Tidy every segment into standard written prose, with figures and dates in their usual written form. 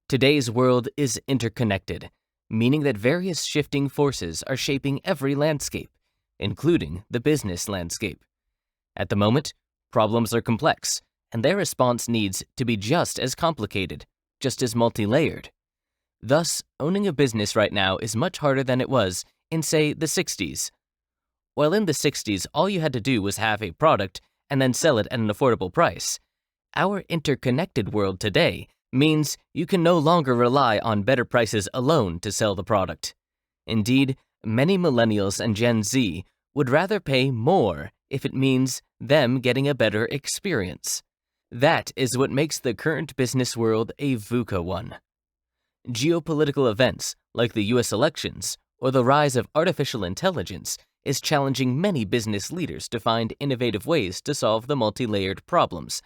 Today's world is interconnected, meaning that various shifting forces are shaping every landscape, including the business landscape. At the moment, problems are complex, and their response needs to be just as complicated, just as multi-layered. Thus, owning a business right now is much harder than it was in, say, the 60s. While in the 60s, all you had to do was have a product and then sell it at an affordable price, our interconnected world today means you can no longer rely on better prices alone to sell the product. Indeed, many millennials and Gen Z would rather pay more if it means them getting a better experience. That is what makes the current business world a VUCA one. Geopolitical events like the US elections or the rise of artificial intelligence is challenging many business leaders to find innovative ways to solve the multi-layered problems.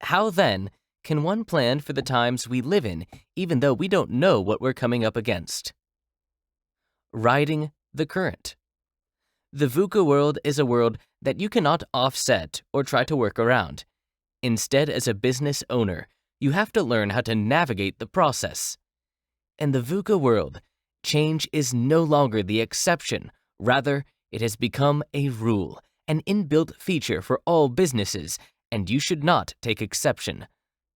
How then can one plan for the times we live in, even though we don't know what we're coming up against? Riding the current. The VUCA world is a world that you cannot offset or try to work around. Instead, as a business owner, you have to learn how to navigate the process. In the VUCA world, change is no longer the exception. Rather, it has become a rule, an inbuilt feature for all businesses, and you should not take exception.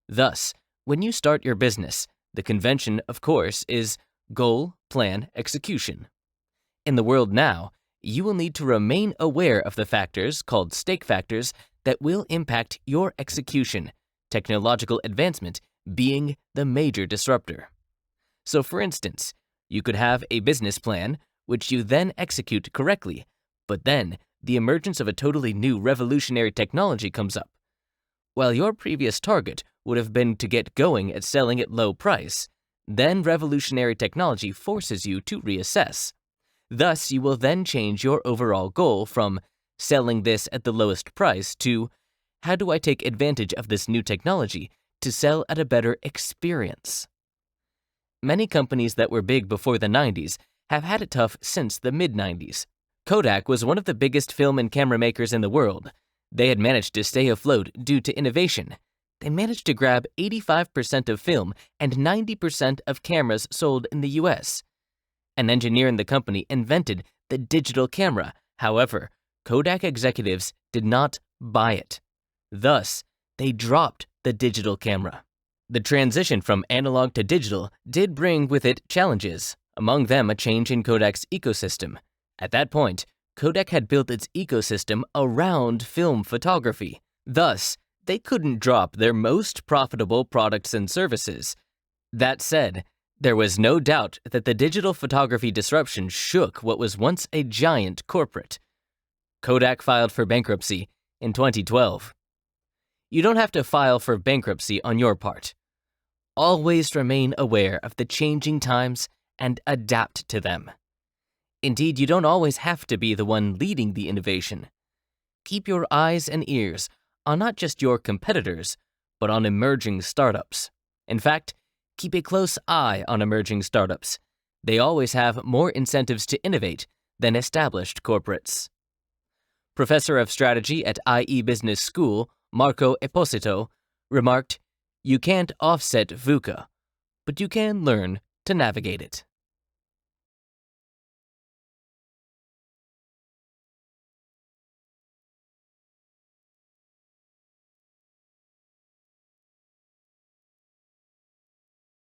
Thus, when you start your business, the convention, of course, is goal, plan, execution. In the world now, you will need to remain aware of the factors, called stake factors, that will impact your execution, technological advancement being the major disruptor. So for instance, you could have a business plan, which you then execute correctly, but then the emergence of a totally new revolutionary technology comes up. While your previous target would have been to get going at selling at low price, then revolutionary technology forces you to reassess. Thus, you will then change your overall goal from selling this at the lowest price to how do I take advantage of this new technology to sell at a better experience? Many companies that were big before the 90s have had it tough since the mid-90s. Kodak was one of the biggest film and camera makers in the world. They had managed to stay afloat due to innovation. They managed to grab 85% of film and 90% of cameras sold in the US. An engineer in the company invented the digital camera. However, Kodak executives did not buy it. Thus, they dropped the digital camera. The transition from analog to digital did bring with it challenges, among them a change in Kodak's ecosystem. At that point, Kodak had built its ecosystem around film photography. Thus, they couldn't drop their most profitable products and services. That said, there was no doubt that the digital photography disruption shook what was once a giant corporate. Kodak filed for bankruptcy in 2012. You don't have to file for bankruptcy on your part. Always remain aware of the changing times and adapt to them. Indeed, you don't always have to be the one leading the innovation. Keep your eyes and ears on not just your competitors, but on emerging startups. In fact, keep a close eye on emerging startups. They always have more incentives to innovate than established corporates. Professor of Strategy at IE Business School, Marco Esposito, remarked, "You can't offset VUCA, but you can learn to navigate it."